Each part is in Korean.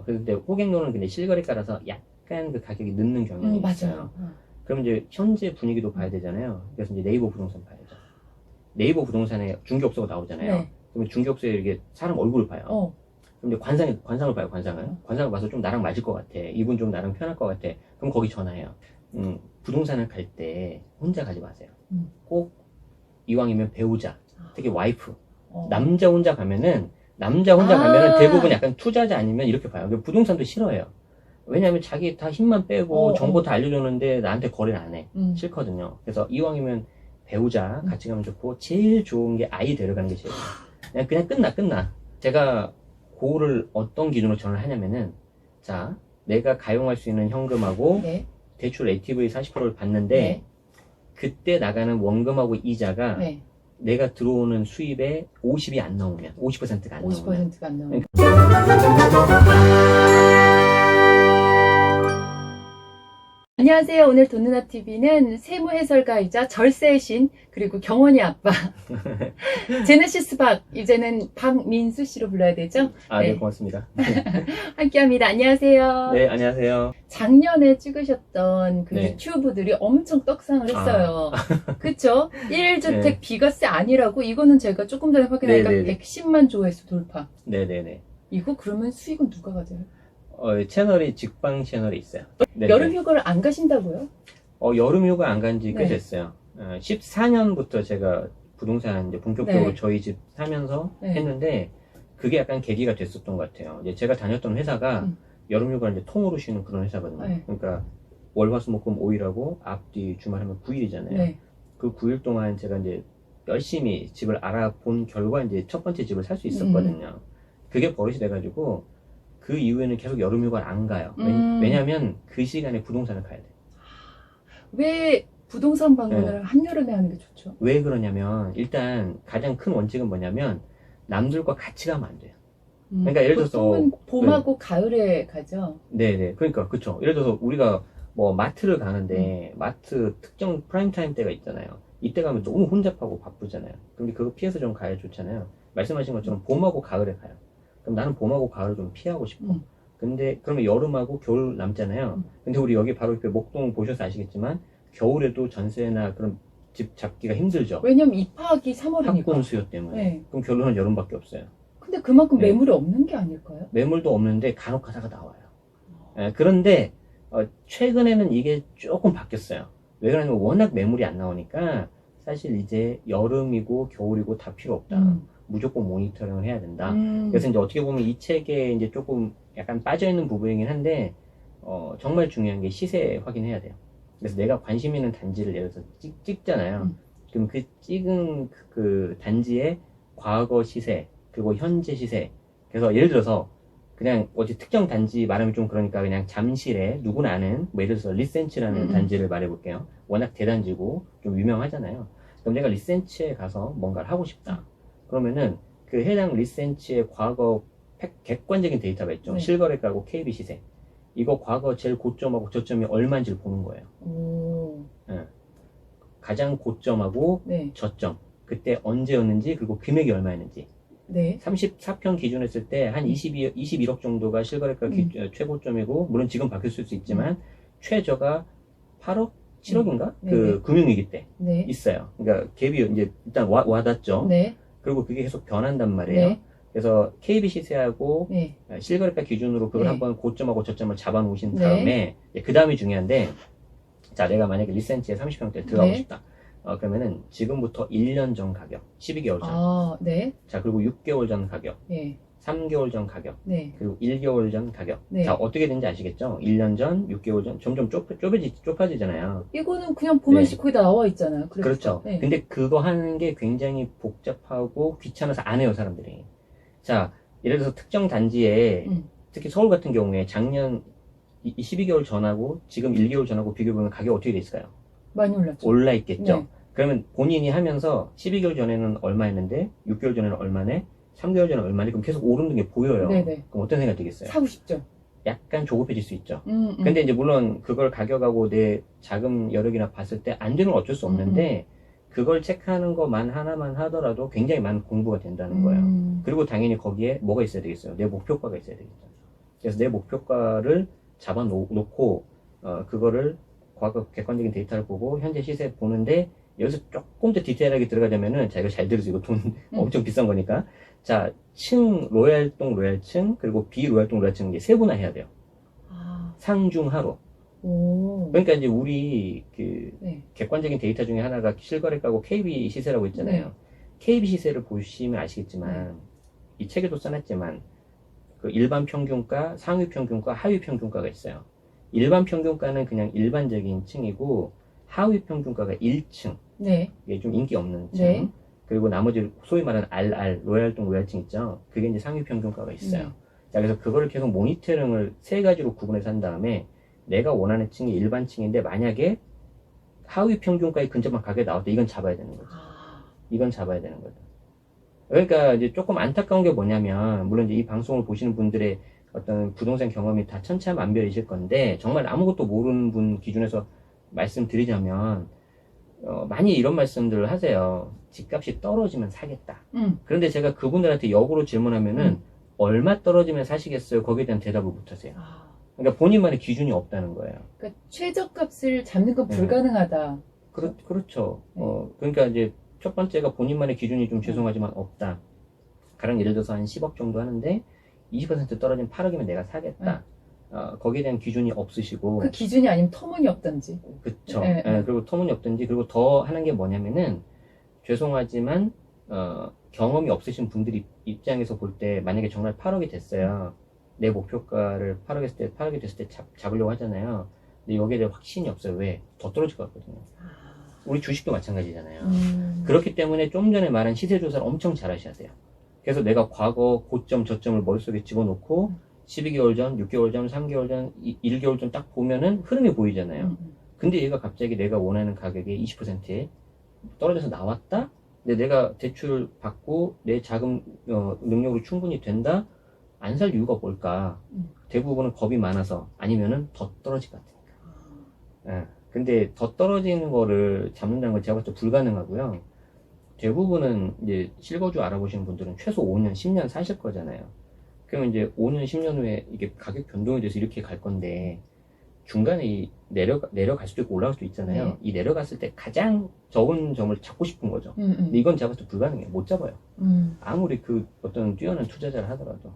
근데 호갱노는 근데 실거래가라서 약간 그 가격이 늦는 경향이 있어요. 맞아요. 그럼 이제 현재 분위기도 봐야 되잖아요. 그래서 이제 네이버 부동산 봐야죠. 네이버 부동산에 중개업소가 나오잖아요. 네. 그러면 중개업소에 이렇게 사람 얼굴을 봐요. 그럼 이제 관상을 봐요, 관상을. 관상을 봐서 좀 나랑 맞을 것 같아. 이분 좀 나랑 편할 것 같아. 그럼 거기 전화해요. 부동산을 갈 때 혼자 가지 마세요. 꼭 이왕이면 배우자, 특히 와이프. 남자 혼자 가면은 대부분 약간 투자자 아니면 이렇게 봐요. 부동산도 싫어해요. 왜냐하면 자기 다 힘만 빼고 정보 다 알려줬는데 나한테 거래를 안 해. 싫거든요. 그래서 이왕이면 배우자 같이 가면 좋고, 제일 좋은 게 아이 데려가는 게 제일 좋아요. 그냥 끝나. 제가 그거를 어떤 기준으로 전화를 하냐면은, 자, 내가 가용할 수 있는 현금하고 네. 대출 LTV 40%를 받는데, 네. 그때 나가는 원금하고 이자가 네. 내가 들어오는 수입의 50이 안 나오면, 50%가 안 나오면. 50%가 안 나오면. 안녕하세요. 오늘 돈누나TV는 세무해설가이자 절세의 신, 그리고 경원이 아빠 제네시스 박, 이제는 박민수 씨로 불러야 되죠? 네, 고맙습니다. 함께합니다. 안녕하세요. 네, 안녕하세요. 작년에 찍으셨던 그 네. 유튜브들이 엄청 떡상을 했어요. 그쵸? 1주택 비과세 아니라고? 이거는 제가 조금 전에 확인하니까 110만 조회수 돌파. 네네네. 이거 그러면 수익은 누가 가져요? 채널이 직방 채널이 있어요. 네네. 여름 휴가를 안 가신다고요? 여름 휴가 안 간 지 꽤 네. 됐어요. 14년부터 제가 부동산 이제 본격적으로 네. 저희 집 사면서 네. 했는데, 그게 약간 계기가 됐었던 것 같아요. 이제 제가 다녔던 회사가 여름 휴가를 이제 통으로 쉬는 그런 회사거든요. 네. 그러니까 월화수목금 5일하고 앞뒤 주말하면 9일이잖아요. 네. 그 9일 동안 제가 이제 열심히 집을 알아본 결과 이제 첫 번째 집을 살 수 있었거든요. 그게 버릇이 돼가지고 그 이후에는 계속 여름 휴가를 안 가요. 왜냐면 그 시간에 부동산을 가야 돼요. 왜 부동산 방문을 한여름에 하는 게 좋죠? 왜 그러냐면, 일단 가장 큰 원칙은 뭐냐면 남들과 같이 가면 안 돼요. 그러니까 예를 들어서 보통은 봄하고 가을에 가죠. 네네, 그러니까 그쵸. 예를 들어서 우리가 뭐 마트를 가는데 마트 특정 프라임 타임 때가 있잖아요. 이때 가면 너무 혼잡하고 바쁘잖아요. 근데 그거 피해서 좀 가야 좋잖아요. 말씀하신 것처럼 봄하고 가을에 가요. 그럼 나는 봄하고 가을을 좀 피하고 싶어. 근데 그러면 여름하고 겨울 남잖아요. 근데 우리 여기 바로 옆에 목동 보셔서 아시겠지만 겨울에도 전세나 그런 집 잡기가 힘들죠. 왜냐면 입학이 3월이니까. 학군 수요 때문에. 네. 그럼 결론은 여름밖에 없어요. 근데 그만큼 네. 매물이 없는 게 아닐까요? 매물도 없는데 간혹 가다가 나와요. 그런데 최근에는 이게 조금 바뀌었어요. 왜 그러냐면 워낙 매물이 안 나오니까 사실 이제 여름이고 겨울이고 다 필요 없다. 무조건 모니터링을 해야 된다. 그래서 이제 어떻게 보면 이 책에 이제 조금 약간 빠져있는 부분이긴 한데, 정말 중요한 게 시세 확인해야 돼요. 그래서 내가 관심 있는 단지를 예를 들어서 찍잖아요. 그럼 그 찍은 그 단지의 과거 시세, 그리고 현재 시세. 그래서 예를 들어서 그냥 어디 특정 단지 말하면 좀 그러니까 그냥 잠실에 누구나 아는, 뭐 예를 들어서 리센치라는 단지를 말해볼게요. 워낙 대단지고 좀 유명하잖아요. 그럼 내가 리센치에 가서 뭔가를 하고 싶다. 그러면은 그 해당 리센치의 과거 객관적인 데이터가 있죠. 네. 실거래가하고 KB 시세. 이거 과거 제일 고점하고 저점이 얼마인지를 보는 거예요. 가장 고점하고 네. 저점. 그때 언제였는지, 그리고 금액이 얼마였는지. 네. 34평 기준 했을 때 한 21억 정도가 실거래가 최고점이고, 물론 지금 바뀔 수 있지만 최저가 8억? 7억인가? 그 금융위기 때 네. 있어요. 그러니까 갭이 이제 일단 와닿죠. 네. 그리고 그게 계속 변한단 말이에요. 네. 그래서 KB 시세하고 네. 실거래가 기준으로 그걸 네. 한번 고점하고 저점을 잡아 놓으신 네. 다음에, 그 다음이 중요한데, 자, 내가 만약에 리센치에 30평대 들어가고 네. 싶다. 그러면은 지금부터 1년 전 가격, 12개월 전. 네. 자, 그리고 6개월 전 가격, 네. 3개월 전 가격, 네. 그리고 1개월 전 가격. 네. 자, 어떻게 되는지 아시겠죠? 1년 전, 6개월 전, 점점 좁아지잖아요. 이거는 그냥 보면 네. 거의 다 나와 있잖아요. 그렇죠. 네. 근데 그거 하는 게 굉장히 복잡하고 귀찮아서 안 해요, 사람들이. 자, 예를 들어서 특정 단지에, 특히 서울 같은 경우에 작년 12개월 전하고 지금 1개월 전하고 비교해보면 가격 어떻게 돼 있을까요? 많이 올랐죠. 올라 있겠죠. 네. 그러면 본인이 하면서 12개월 전에는 얼마였는데 6개월 전에는 얼마네, 3개월 전에 얼마네, 그럼 계속 오르는 게 보여요. 네네. 그럼 어떤 생각 들겠어요? 사고 싶죠. 약간 조급해질 수 있죠. 근데 이제 물론 그걸 가격하고 내 자금 여력이나 봤을 때 안 되는 건 어쩔 수 없는데, 그걸 체크하는 것만 하나만 하더라도 굉장히 많은 공부가 된다는 거예요. 그리고 당연히 거기에 뭐가 있어야 되겠어요? 내 목표가가 있어야 되겠죠. 그래서 내 목표가를 잡아놓고 그거를 과거 객관적인 데이터를 보고 현재 시세 보는데 여기서 조금 더 디테일하게 들어가자면은 자 이거 잘 들으세요. 이거 돈 엄청 비싼 거니까. 자, 로얄동 로얄층 그리고 비로얄동 로얄층 이제 세분화해야 돼요. 상중하로. 오. 그러니까 이제 우리 그 네. 객관적인 데이터 중에 하나가 실거래가고 KB 시세라고 있잖아요. 네. KB 시세를 보시면 아시겠지만 이 책에도 써놨지만 그 일반 평균가, 상위 평균가, 하위 평균가가 있어요. 일반 평균가는 그냥 일반적인 층이고 하위 평균가가 1층. 네. 이게 좀 인기 없는 층. 네. 그리고 나머지 소위 말하는 RR, 로얄동 로얄층 있죠. 그게 이제 상위 평균가가 있어요. 자, 그래서 그거를 계속 모니터링을 세 가지로 구분해서 한 다음에 내가 원하는 층이 일반 층인데 만약에 하위 평균가에 근접한 가격이 나왔다. 이건 잡아야 되는 거죠. 이건 잡아야 되는 거죠. 그러니까 이제 조금 안타까운 게 뭐냐면 물론 이제 이 방송을 보시는 분들의 어떤 부동산 경험이 다 천차만별이실 건데 정말 아무것도 모르는 분 기준에서 말씀드리자면 많이 이런 말씀들을 하세요. 집값이 떨어지면 사겠다. 그런데 제가 그분들한테 역으로 질문하면은 얼마 떨어지면 사시겠어요? 거기에 대한 대답을 못 하세요. 그러니까 본인만의 기준이 없다는 거예요. 그러니까 최저값을 잡는 건 불가능하다. 그렇죠. 네. 그러니까 이제 첫 번째가 본인만의 기준이 좀 죄송하지만 없다. 가령 예를 들어서 한 10억 정도 하는데 20% 떨어지면 8억이면 내가 사겠다. 거기에 대한 기준이 없으시고. 그 기준이 아니면 터무니없던지. 그쵸. 네. 그리고 터무니없던지. 그리고 더 하는 게 뭐냐면은 죄송하지만 경험이 없으신 분들이 입장에서 볼 때 만약에 정말 8억이 됐어요. 내 목표가를 8억이 됐을 때 잡으려고 하잖아요. 근데 여기에 대해 확신이 없어요. 왜? 더 떨어질 것 같거든요. 우리 주식도 마찬가지잖아요. 그렇기 때문에 좀 전에 말한 시세 조사를 엄청 잘 하셔야 돼요. 그래서 내가 과거 고점, 저점을 머릿속에 집어넣고 12개월 전, 6개월 전, 3개월 전, 1개월 전 딱 보면은 흐름이 보이잖아요. 근데 얘가 갑자기 내가 원하는 가격의 20%에 떨어져서 나왔다? 근데 내가 대출 받고 내 자금 능력으로 충분히 된다? 안 살 이유가 뭘까? 대부분은 겁이 많아서 아니면은 더 떨어질 것 같으니까. 근데 더 떨어지는 거를 잡는다는 건 제가 봤을 때 불가능하고요. 대부분은 이제 실거주 알아보시는 분들은 최소 5년, 10년 사실 거잖아요. 그러면 이제 5년, 10년 후에 이게 가격 변동이 돼서 이렇게 갈 건데 중간에 내려갈 수도 있고 올라갈 수도 있잖아요. 네. 이 내려갔을 때 가장 적은 점을 잡고 싶은 거죠. 근데 이건 제가 봤을 때 불가능해요. 못 잡아요. 아무리 그 어떤 뛰어난 투자자를 하더라도.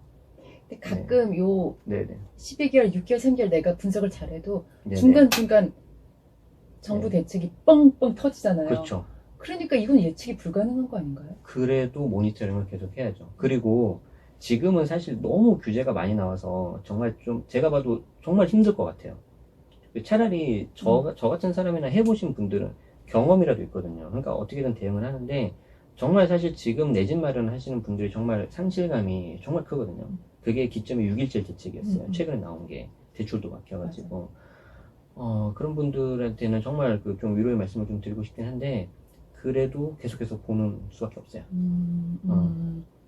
근데 가끔 요 네네. 12개월, 6개월, 3개월 내가 분석을 잘해도 네네. 중간중간 정부 네. 대책이 뻥뻥 터지잖아요. 그렇죠. 그러니까 이건 예측이 불가능한 거 아닌가요? 그래도 모니터링을 계속 해야죠. 그리고 지금은 사실 너무 규제가 많이 나와서 정말 좀 제가 봐도 정말 힘들 것 같아요. 차라리 저 같은 사람이나 해보신 분들은 경험이라도 있거든요. 그러니까 어떻게든 대응을 하는데 정말 사실 지금 내 집 마련하시는 분들이 정말 상실감이 정말 크거든요. 그게 기점이 6.17 대책이었어요. 최근에 나온 게 대출도 막혀가지고 그런 분들한테는 정말 그 좀 위로의 말씀을 좀 드리고 싶긴 한데 그래도 계속해서 보는 수밖에 없어요.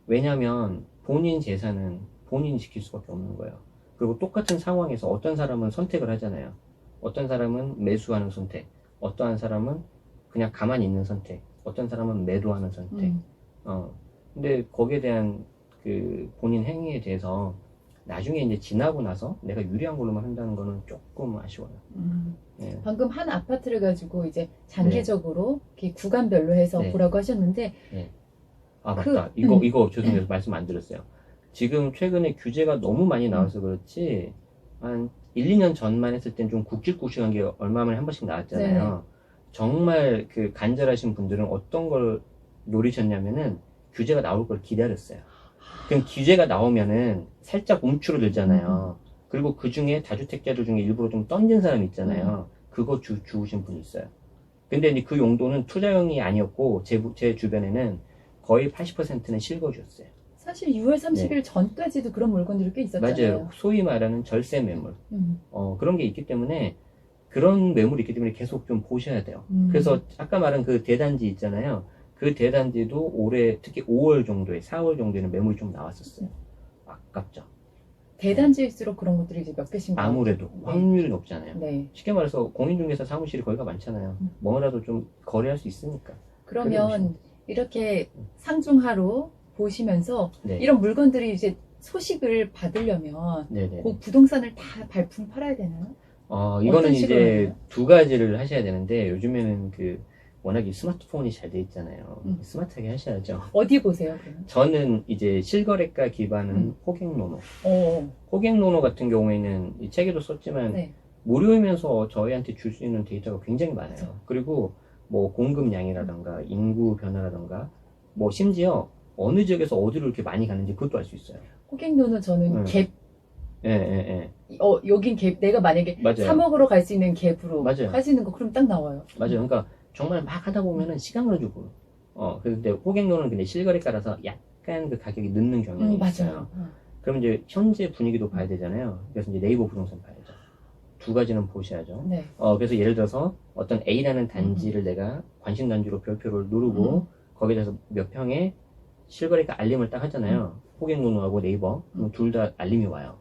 왜냐하면 본인 재산은 본인이 지킬 수밖에 없는 거예요. 그리고 똑같은 상황에서 어떤 사람은 선택을 하잖아요. 어떤 사람은 매수하는 선택, 어떠한 사람은 그냥 가만히 있는 선택, 어떤 사람은 매도하는 선택. 근데 거기에 대한 그 본인 행위에 대해서 나중에 이제 지나고 나서 내가 유리한 걸로만 한다는 거는 조금 아쉬워요. 네. 방금 한 아파트를 가지고 이제 장기적으로 이렇게 구간별로 해서 네. 보라고 하셨는데 아 맞다. 이거 죄송해요. 말씀 안 드렸어요. 지금 최근에 규제가 너무 많이 나와서 그렇지 한 1, 2년 전만 했을 땐 좀 굵직굵직한 게 얼마 만에 한 번씩 나왔잖아요. 정말 그 간절하신 분들은 어떤 걸 노리셨냐면은 규제가 나올 걸 기다렸어요. 그럼 규제가 나오면은 살짝 움츠러들잖아요. 그리고 그 중에 다주택자들 중에 일부러 좀 던진 사람이 있잖아요. 그거 주우신 분이 있어요. 근데 이제 그 용도는 투자용이 아니었고 제 주변에는 거의 80%는 실거주였어요. 사실 6월 30일 전까지도 그런 물건들이 꽤 있었잖아요. 맞아요. 소위 말하는 절세 매물. 그런 게 있기 때문에 그런 매물이 있기 때문에 계속 좀 보셔야 돼요. 그래서 아까 말한 그 대단지 있잖아요. 그 대단지도 올해 특히 5월 정도에 4월 정도에는 매물이 좀 나왔었어요. 아깝죠. 대단지일수록 그런 것들이 이제 몇 개씩 아무래도 확률이 높잖아요. 네. 쉽게 말해서 공인중개사 사무실이 거기가 많잖아요. 뭐라도 좀 거래할 수 있으니까. 그러면 이렇게 상중하로 보시면서 네. 이런 물건들이 이제 소식을 받으려면 네네. 그 부동산을 다 발품 팔아야 되나요? 이거는 어떤 식으로 이제 해요? 두 가지를 하셔야 되는데, 요즘에는 워낙 이 스마트폰이 잘 돼 있잖아요. 스마트하게 하셔야죠. 어디 보세요, 그러면? 저는 이제 실거래가 기반은 호갱노노. 호갱노노 같은 경우에는 이 책에도 썼지만, 네. 무료이면서 저희한테 줄 수 있는 데이터가 굉장히 많아요. 그쵸. 그리고 뭐 공급량이라던가 인구 변화라던가 뭐 심지어 어느 지역에서 어디로 이렇게 많이 가는지 그것도 알 수 있어요. 호갱노는 저는 갭, 예, 예, 예. 여긴 갭, 내가 만약에 맞아요. 3억으로 갈 수 있는 갭으로 맞아요. 할 수 있는 거 그럼 딱 나와요. 맞아요. 그러니까 정말 막 하다 보면은 시간을 주고, 근데 호갱노는 근데 실거래가라서 약간 그 가격이 늦는 경향이 있어요. 맞아요. 그럼 이제 현재 분위기도 봐야 되잖아요. 그래서 이제 네이버 부동산 봐야죠. 두 가지는 보셔야죠. 네. 그래서 예를 들어서 어떤 A라는 단지를 내가 관심 단지로 별표를 누르고 거기에 대해서 몇 평에 실거래가 알림을 딱 하잖아요. 호갱노노하고 네이버. 그럼 둘 다 알림이 와요.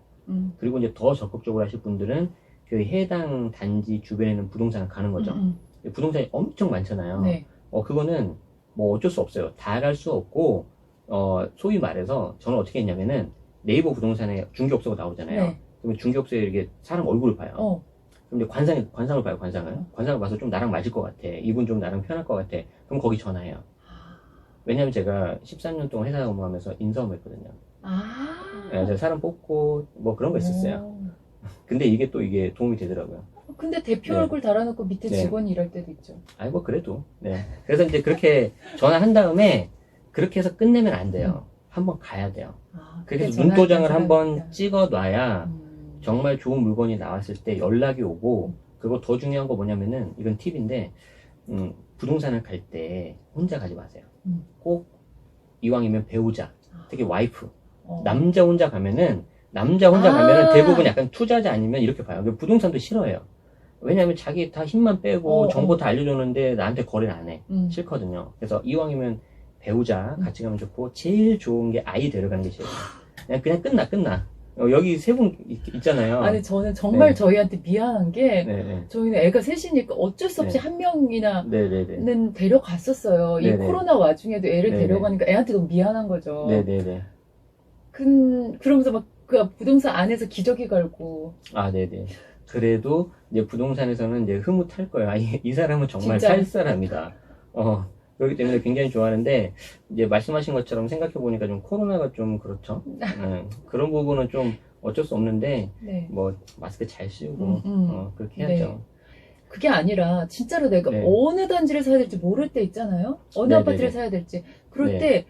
그리고 이제 더 적극적으로 하실 분들은 그 해당 단지 주변에는 부동산을 가는 거죠. 부동산이 엄청 많잖아요. 네. 그거는 뭐 어쩔 수 없어요. 다 갈 수 없고, 소위 말해서 저는 어떻게 했냐면은 네이버 부동산에 중개업소가 나오잖아요. 네. 그러면 중개업소에 이렇게 사람 얼굴을 봐요. 그럼 이제 관상을 봐요, 관상을. 관상을 봐서 좀 나랑 맞을 것 같아. 이분 좀 나랑 편할 것 같아. 그럼 거기 전화해요. 왜냐면 제가 13년 동안 회사 근무하면서 인사업했거든요. 네, 제가 사람 뽑고 뭐 그런 거 있었어요. 근데 이게 또 이게 도움이 되더라고요. 근데 대표 네. 얼굴 달아놓고 밑에 네. 직원이 일할 때도 있죠. 뭐 그래도. 네. 그래서 이제 그렇게 전화한 다음에 그렇게 해서 끝내면 안 돼요. 한번 가야 돼요. 그렇게 해서 눈도장을 한번 찍어 놔야 정말 좋은 물건이 나왔을 때 연락이 오고, 그리고 더 중요한 거 뭐냐면은, 이건 팁인데, 부동산을 갈 때 혼자 가지 마세요. 꼭 이왕이면 배우자, 특히 와이프, 남자 혼자 가면은 대부분 약간 투자자 아니면 이렇게 봐요. 부동산도 싫어해요. 왜냐면 자기 다 힘만 빼고 정보 다 알려줬는데 나한테 거래를 안 해. 싫거든요. 그래서 이왕이면 배우자 같이 가면 좋고, 제일 좋은 게 아이 데려가는 게 제일 좋아요. 그냥 끝나. 여기 세 분 있잖아요. 아니, 저는 정말 네. 저희한테 미안한 게, 네네. 저희는 애가 셋이니까 어쩔 수 없이 네. 한 명이나는 네네네. 데려갔었어요. 이 네네. 코로나 와중에도 애를 네네. 데려가니까 애한테 너무 미안한 거죠. 네네네. 그러면서 막 그 부동산 안에서 기저귀 갈고. 네네. 그래도 이제 부동산에서는 이제 흐뭇할 거예요. 이 사람은 정말 진짜. 살 사람이다. 그렇기 때문에 굉장히 좋아하는데, 이제 말씀하신 것처럼 생각해보니까 좀 코로나가 좀 그렇죠. 그런 부분은 좀 어쩔 수 없는데, 네. 뭐, 마스크 잘 씌우고, 그렇게 해야죠. 네. 그게 아니라 진짜로 내가 네. 어느 단지를 사야 될지 모를 때 있잖아요. 어느 네네네. 아파트를 사야 될지. 그럴 네. 때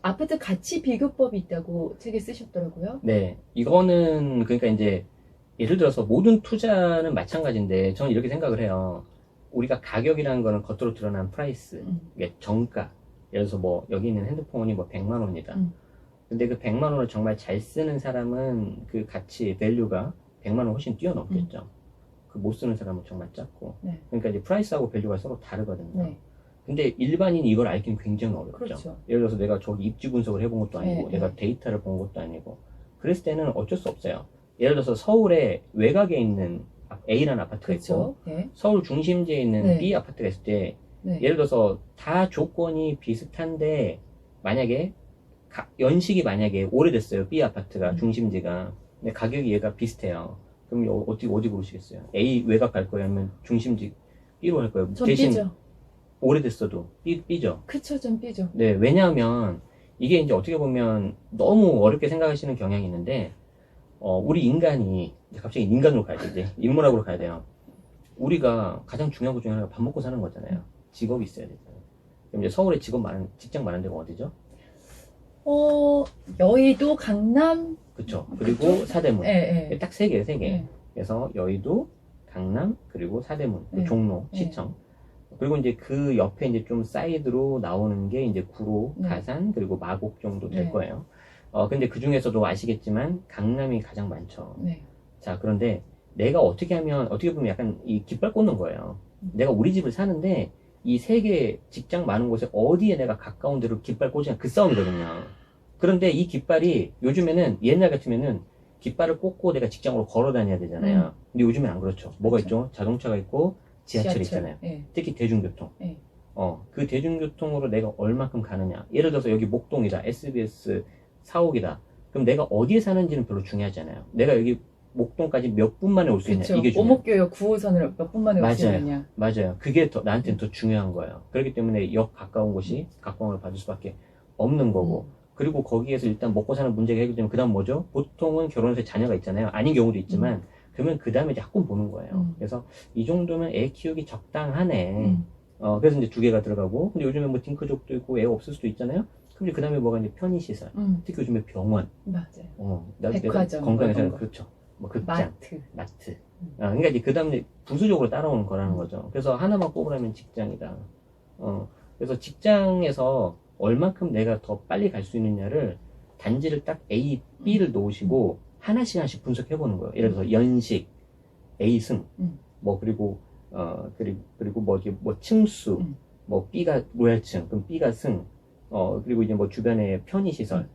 아파트 가치 비교법이 있다고 책에 쓰셨더라고요. 네. 이거는, 그러니까 이제, 예를 들어서 모든 투자는 마찬가지인데, 저는 이렇게 생각을 해요. 우리가 가격이라는 거는 겉으로 드러난 프라이스, 이게 정가. 예를 들어서 뭐, 여기 있는 핸드폰이 뭐 100만 원이다. 근데 그 100만 원을 정말 잘 쓰는 사람은 그 가치, 밸류가 100만 원 훨씬 뛰어넘겠죠. 그 못 쓰는 사람은 정말 작고. 네. 그러니까 이제 프라이스하고 밸류가 서로 다르거든요. 네. 근데 일반인이 이걸 알기는 굉장히 어렵죠. 그렇죠. 예를 들어서 내가 저기 입지 분석을 해본 것도 아니고, 네, 내가 데이터를 본 것도 아니고, 그랬을 때는 어쩔 수 없어요. 예를 들어서 서울의 외곽에 있는 A라는 아파트가 있고, 그렇죠. 네. 서울 중심지에 있는 네. B 아파트가 있을 때, 네. 예를 들어서 다 조건이 비슷한데, 만약에 연식이 만약에 오래됐어요. B 아파트가 중심지가. 근데 가격이 얘가 비슷해요. 그럼 어디 고르시겠어요? A 외곽 갈 거예요? 아니면 중심지 B로 갈 거예요? 전 대신 B죠. 오래됐어도 B죠. 그쵸, 전 B죠. 네, 왜냐하면 이게 이제 어떻게 보면 너무 어렵게 생각하시는 경향이 있는데, 우리 인간이 이제 갑자기 인간으로 가야 돼. 이제 인문학으로 가야 돼요. 우리가 가장 중요한 것 중에 하나가 밥 먹고 사는 거잖아요. 직업이 있어야 되잖아요. 그럼 이제 서울에 직장 많은 데가 어디죠? 여의도, 강남. 그쵸. 그리고 그쵸? 사대문. 네. 딱 세 개예요, 세 개. 네. 그래서 여의도, 강남, 그리고 사대문, 네. 종로, 네. 시청. 그리고 이제 그 옆에 이제 좀 사이드로 나오는 게 이제 구로, 네. 가산, 그리고 마곡 정도 될 네. 거예요. 근데 그 중에서도 아시겠지만 강남이 가장 많죠. 네. 자, 그런데 내가 어떻게 하면, 어떻게 보면 약간 이 깃발 꽂는 거예요. 내가 우리 집을 사는데 이 세 개 직장 많은 곳에 어디에 내가 가까운 데로 깃발 꽂으냐, 그 싸움이거든요. 그런데 이 깃발이 요즘에는 옛날 같으면은 깃발을 꽂고 내가 직장으로 걸어 다녀야 되잖아요. 근데 요즘엔 안 그렇죠. 뭐가 그렇죠. 있죠? 자동차가 있고 지하철이 있잖아요. 네. 특히 대중교통. 네. 그 대중교통으로 내가 얼마큼 가느냐. 예를 들어서 여기 목동이다. SBS 사옥이다. 그럼 내가 어디에 사는지는 별로 중요하지 않아요. 내가 여기 목동까지 몇 분 만에 올 수 있냐, 그렇죠. 이게 중요해요. 오목교역 9호선을 몇 분 만에 올 수 맞아요. 있느냐. 맞아요. 그게 나한테는 더 중요한 거예요. 그렇기 때문에 역 가까운 곳이 각광을 받을 수밖에 없는 거고, 그리고 거기에서 일단 먹고 사는 문제가 해결되면 그 다음 뭐죠? 보통은 결혼해서 자녀가 있잖아요. 아닌 경우도 있지만 그러면 그 다음에 이제 학군 보는 거예요. 그래서 이 정도면 애 키우기 적당하네. 그래서 이제 2개가 들어가고, 근데 요즘에 뭐 딩크족도 있고 애 없을 수도 있잖아요. 그럼 이제 그 다음에 뭐가 이제 편의시설, 특히 요즘에 병원, 맞아요. 내가 백화점, 건강해서 뭐 이런 거. 그렇죠. 뭐 극장, 마트. 그러니까 이제 그 다음에 부수적으로 따라오는 거라는 거죠. 그래서 하나만 꼽으라면 직장이다. 그래서 직장에서 얼만큼 내가 더 빨리 갈 수 있느냐를 단지를 딱 A, B를 놓으시고 하나씩 분석해 보는 거예요. 예를 들어서 연식, A 승, 뭐 그리고 그리고 뭐 층수, 뭐 B가 로얄층, 그럼 B가 승, 그리고 이제 뭐 주변에 편의시설,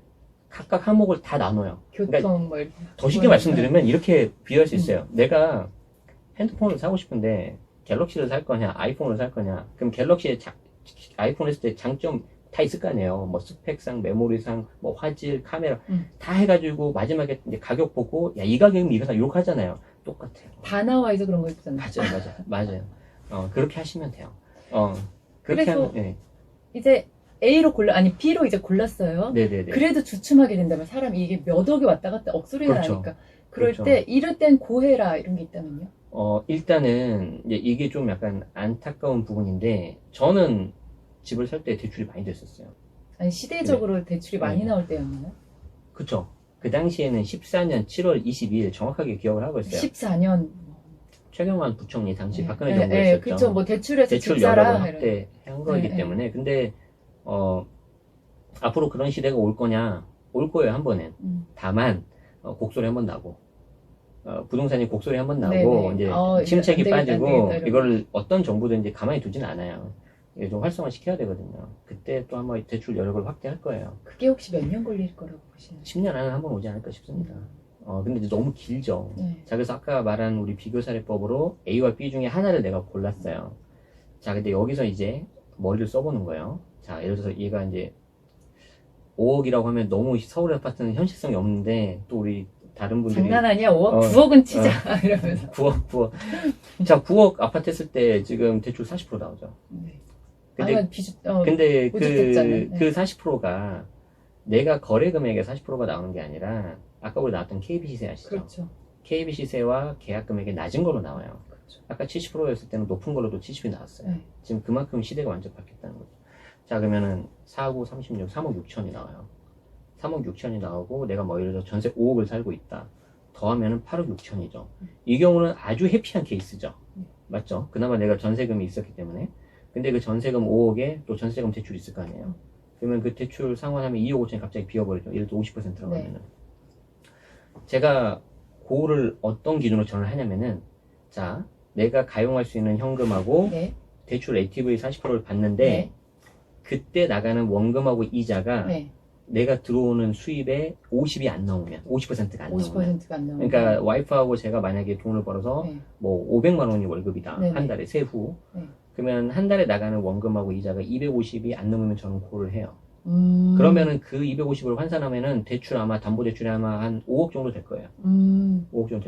각각 항목을 다 나눠요. 교통 그러니까 뭐 이렇게. 더 쉽게 말씀드리면 이렇게 비교할 수 있어요. 내가 핸드폰을 사고 싶은데 갤럭시를 살 거냐, 아이폰을 살 거냐. 그럼 갤럭시에 아이폰 했을 때 장점 다 있을 거 아니에요. 뭐 스펙상, 메모리상, 뭐 화질, 카메라 다 해가지고 마지막에 이제 가격 보고 야 이 가격이면 이거 사 이렇게 하잖아요. 똑같아요. 다 나와 있어 그런 거 있잖아요. 맞아요. 그렇게 하시면 돼요. 그렇게 그래서 하면 네. 이제 A로 아니 B로 이제 골랐어요. 네네네. 그래도 주춤하게 된다면 사람이 이게 몇 억이 왔다 갔다 억소리가 그렇죠. 나니까. 그럴 그렇죠. 때 이럴 땐 고해라 이런 게 있다면요? 일단은 이게 좀 약간 안타까운 부분인데 저는 집을 살 때 대출이 많이 됐었어요. 아니 시대적으로 대출이 많이 나올 때였나요? 그쵸. 그 당시에는 14년 7월 22일 정확하게 기억을 하고 있어요. 14년. 최경환 부총리 당시 네. 박근혜 네, 정부였었죠. 그쵸. 뭐 대출해서 대출 집 여러 사라. 번 확대한 거이기 네, 때문에. 근데 앞으로 그런 시대가 올 거냐? 올 거예요, 한 번엔. 다만 곡소리 한 번 나고 부동산이 곡소리 한 번 나고 네네. 이제 이제 침체기 안 되겠다, 빠지고 안 되겠다, 이걸 어떤 정부도 이제 가만히 두진 않아요. 이게 좀 활성화 시켜야 되거든요. 그때 또 한번 대출 여력을 확대할 거예요. 그게 혹시 몇 년 걸릴 거라고 보시나요? 10년 안에 한 번 오지 않을까 싶습니다. 근데 이제 너무 길죠. 네. 자, 그래서 아까 말한 우리 비교사례법으로 A와 B 중에 하나를 내가 골랐어요. 자, 근데 여기서 이제 머리를 써보는 거예요. 자, 예를 들어서 얘가 이제 5억이라고 하면 너무 서울 아파트는 현실성이 없는데 또 우리 다른 분들이 장난 아니야. 5억, 9억은 치자. 이러면서. 9억. 자, 9억 아파트 했을 때 지금 대출 40% 나오죠. 네. 근데, 아마 근데 무주택자는, 그 40%가 내가 거래 금액의 40%가 나오는 게 아니라 아까 우리 나왔던 KB 시세 아시죠? 그렇죠. KB 시세와 계약 금액이 낮은 걸로 나와요. 그렇죠. 아까 70%였을 때는 높은 걸로도 70이 나왔어요. 네. 지금 그만큼 시대가 완전 바뀌었다는 거죠. 자, 그러면은 4, 9, 36, 3억 6천이 나와요. 3억 6천이 나오고 내가 뭐 예를 들어 전세 5억을 살고 있다. 더하면은 8억 6천이죠. 이 경우는 아주 해피한 케이스죠. 맞죠? 그나마 내가 전세금이 있었기 때문에. 근데 그 전세금 5억에 또 전세금 대출이 있을 거 아니에요. 그러면 그 대출 상환하면 2억 5천이 갑자기 비어버리죠. 예를 들어 50% 들어가면은. 제가 그거를 어떤 기준으로 전을 하냐면은, 자, 내가 가용할 수 있는 현금하고 네. 대출 LTV 40%를 받는데, 네. 그때 나가는 원금하고 이자가 네. 내가 들어오는 수입의 50이 안 나오면, 50%가 안 나오면. 50%가 안 나오면. 그러니까 와이프하고 제가 만약에 돈을 벌어서 네. 뭐 500만 원이 월급이다. 네네. 한 달에 세후. 네. 그러면 한 달에 나가는 원금하고 이자가 250이 안 넘으면 저는 고를 해요. 그러면은 그 250을 환산하면은 대출 아마 담보대출이 아마 한 5억 정도 될 거예요. 5억 정도